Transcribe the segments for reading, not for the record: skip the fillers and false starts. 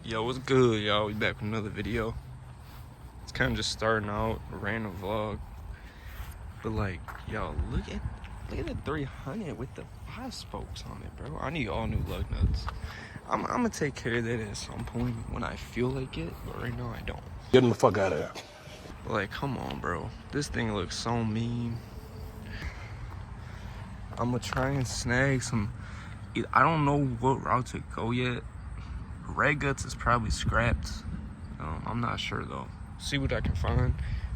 Yo, what's good, y'all? We back with another video. It's kind of just starting out, a random vlog. But like, yo, look at the 300 with the 5 spokes on it, bro. I need all new lug nuts. I'm gonna take care of that at some point when I feel like it, but right now I don't. Get him the fuck out of there. But like, come on, bro. This thing looks so mean. I'm gonna try and snag some. I don't know what route to go yet. Red Guts is probably scrapped. I'm not sure though. See what I can find.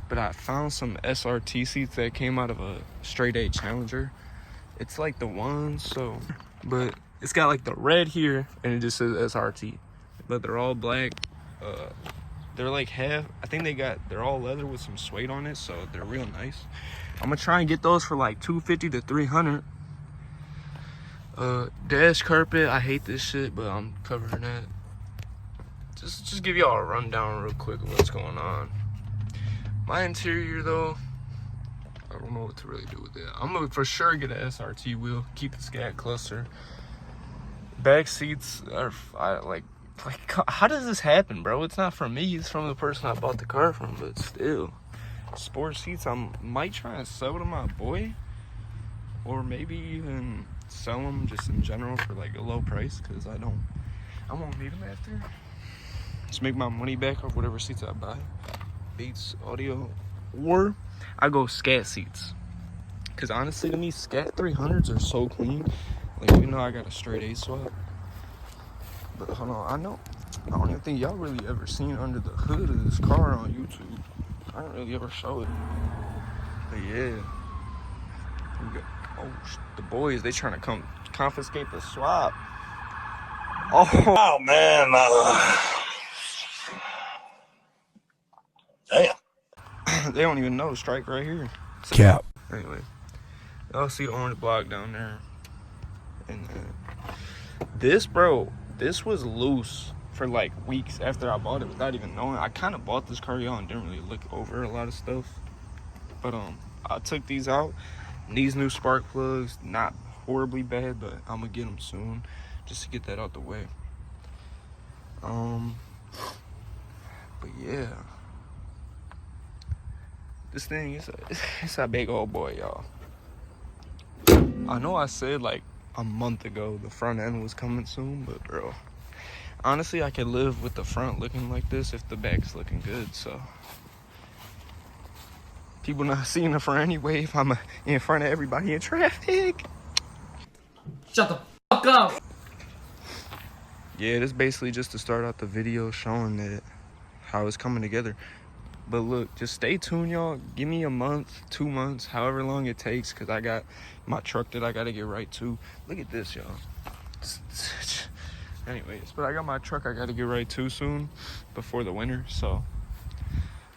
But I found some SRT seats that came out of a Srt.ant Challenger. It's like the ones, so. But it's got like the red here, and it just says SRT. But they're all black. They're like half. I think they're all leather with some suede on it, so they're real nice. I'm gonna try and get those for like $250 to $300. Dash carpet. I hate this shit, but I'm covering that. Just give y'all a rundown real quick of what's going on. My interior though, I don't know what to really do with it. I'm gonna for sure get an SRT wheel, keep the scat cluster. Back seats are like how does this happen, bro? It's not from me, it's from the person I bought the car from, but still. Sport seats, I might try and sell to my boy, or maybe even sell them just in general for like a low price, because I won't need them after. Just make my money back off whatever seats I buy. Beats, audio, or I go scat seats. Because honestly, to me, scat 300s are so clean. Like, you know, I got a straight A swap. But hold on, I don't even think y'all really ever seen under the hood of this car on YouTube. I don't really ever show it. But yeah. The boys, they trying to come confiscate the swap. Oh man. Damn. They don't even know. Strike right here. Cap. Anyway, y'all see the orange block down there. And this was loose for like weeks after I bought it without even knowing. I kind of bought this car, y'all, and didn't really look over a lot of stuff. But I took these out. And these new spark plugs, not horribly bad, but I'm gonna get them soon just to get that out the way. But yeah. This thing is it's a big old boy, y'all. I know I said like a month ago the front end was coming soon, but bro, honestly, I could live with the front looking like this if the back's looking good. So people not seeing the front anyway if I'm in front of everybody in traffic. Shut the fuck up. Yeah, this basically just to start out the video showing that how it's coming together. But look, just stay tuned, y'all. Give me a month, 2 months, however long it takes, because I got my truck that I got to get right to. Look at this, y'all. Anyways, but I got my truck I got to get right to soon before the winter, so.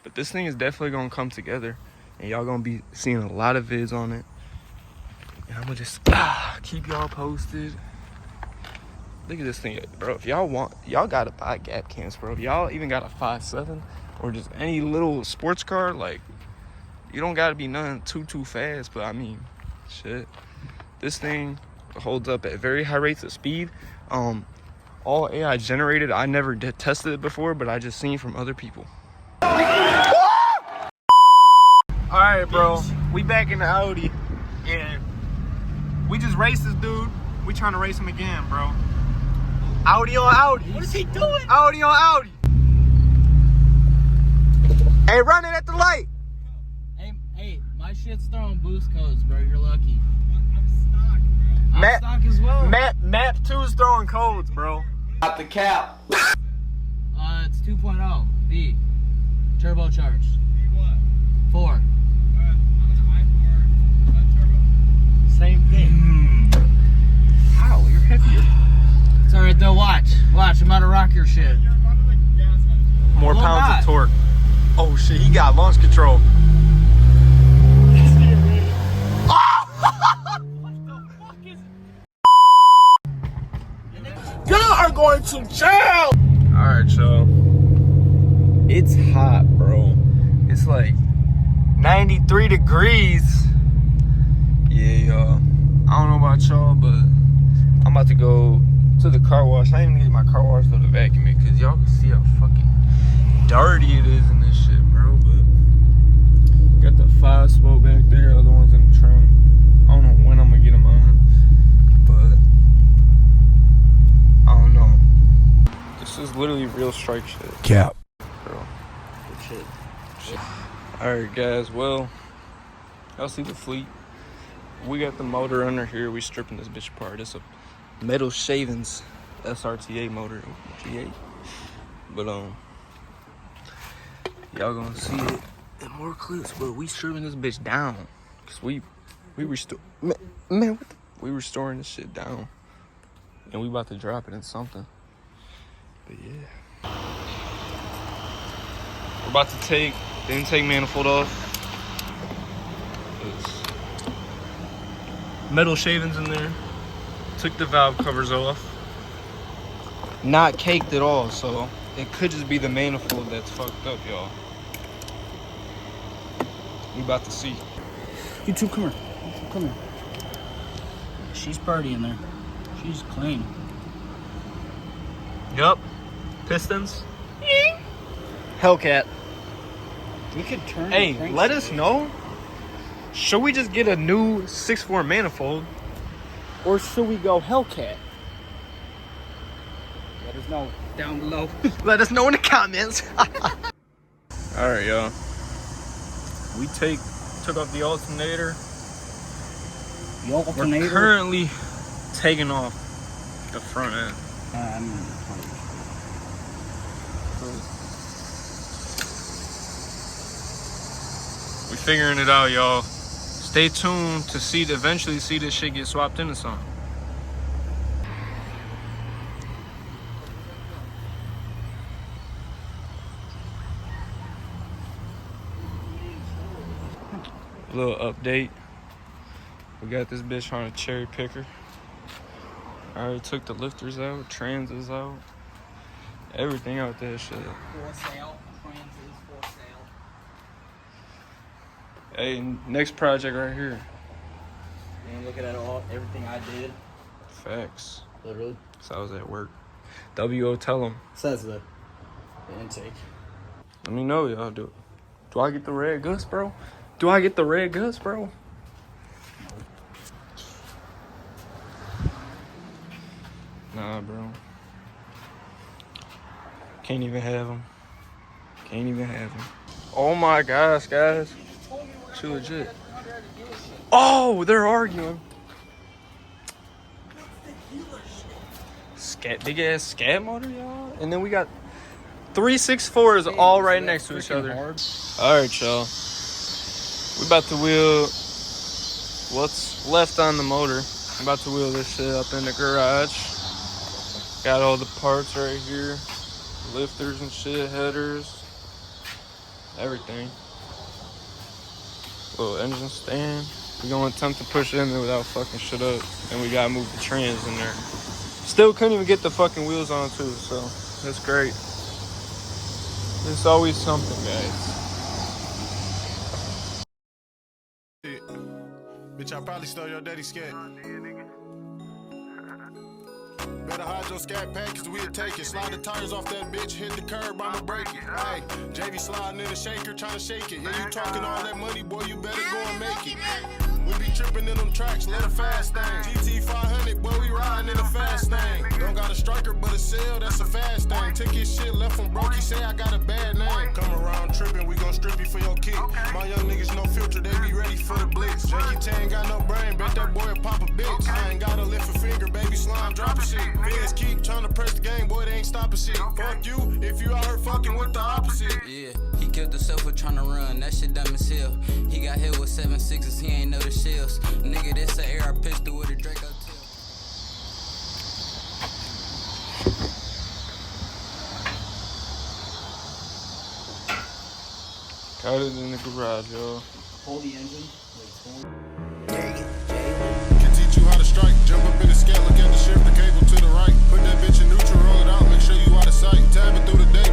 But this thing is definitely going to come together, and y'all going to be seeing a lot of vids on it. And I'm going to just keep y'all posted. Look at this thing, bro. If y'all want, y'all got to buy gap cams, bro. If y'all even got a 5.7, or just any little sports car, like, you don't gotta be nothing too fast, but I mean, shit. This thing holds up at very high rates of speed. All AI generated. I never tested it before, but I just seen from other people. All right, bro. We back in the Audi, and we just raced this dude. We trying to race him again, bro. Audi on Audi. What is he doing? Audi on Audi. Hey, run it at the light. Hey, my shit's throwing boost codes, bro. You're lucky. I'm stock, bro. I'm stock as well. Map 2's throwing codes, bro. Got the cap. It's 2.0 V, turbocharged. What? 4. I'm an i4 turbo. Same thing. Ow, you're heavier. It's alright though. Watch. I'm about to rock your shit. You're running like gas engine. More Well, pounds not. of torque. Oh shit, he got launch control. Y'all are going to jail. Alright, y'all. It's hot, bro. It's like 93 degrees. Yeah, y'all. I don't know about y'all, but I'm about to go to the car wash. I ain't even get my car wash for the vacuum it, because y'all can is literally real strike shit. Cap. Bro. Good shit. Alright guys, well, y'all see the fleet. We got the motor under here. We stripping this bitch apart. It's a metal shavings Srt.ant motor, G8. But y'all gonna see it in more clips. But we stripping this bitch down, cause we restore, man, what the, we restoring this shit down, and we about to drop it in something. But yeah, we're about to take the intake manifold off. It's metal shavings in there. Took the valve covers off. Not caked at all, so it could just be the manifold that's fucked up, y'all. We about to see. You two, come here. Come here. She's pretty in there. She's clean. Yup. Pistons. Hellcat. We could turn. Hey, let us know. Should we just get a new 6.4 manifold? Or should we go Hellcat? Let us know down below. Let us know in the comments. Alright, y'all. We took off the alternator. The alternator. We're currently taking off the front end. We figuring it out, y'all. Stay tuned to eventually see this shit get swapped into something. Little update. We got this bitch on a cherry picker. I already took the lifters out, trans is out, everything out there shit. For sale. Trans is for sale. Hey, next project right here. And looking at everything I did. Facts. Literally. So I was at work. W.O. tell them. Says the intake. Let me know, y'all. Do I get the red guts, bro? Do I get the red guts, bro? Nah, bro. Can't even have them. Can't even have them. Oh my gosh, guys. She legit. Oh, they're arguing. Big ass scat motor, y'all. And then we got 364s all right next to each other. All right, y'all. We about to wheel what's left on the motor. I'm about to wheel this shit up in the garage. Got all the parts right here. Lifters and shit, headers, everything. Little engine stand. We're gonna attempt to push it in there without fucking shit up. And we gotta move the trans in there. Still couldn't even get the fucking wheels on too, so that's great. There's always something, guys. Bitch, I probably stole your daddy's scat. Better hide your scat pack, cause we'll take it. Slide the tires off that bitch, hit the curb, I'ma break it. Hey, JV sliding in the shaker, trying to shake it. Yeah, you talking all that money, boy, you better go and make it. We be tripping in them tracks, let a fast thing. GT 500, boy, we riding in a fast thing. Don't got a striker, but a sale, that's a fast thing. Took his shit, left from broke, he say I got a bad name. Come around tripping, we gon' strip you for your kick. My young niggas no filter, they be ready for the blitz. Jackie Tan got no brain, bet that boy will pop a bitch. I ain't gotta lift a finger, baby slime, drop a shit. Fans keep trying to press the game, boy, they ain't stopping shit. Fuck you, if you out here fucking with the opposite. Yeah, he killed himself for trying to run, that shit dumb as hell. He got hit with 7.6s, he ain't know the shells. Nigga, this a AR pistol with a Draco tail. Got it in the garage, y'all. Hold the engine. Can teach you how to strike, jump up in the scat, look at the shifter cable to the right. Put that bitch in neutral, roll it out, make sure you out of sight. Tab it through the day,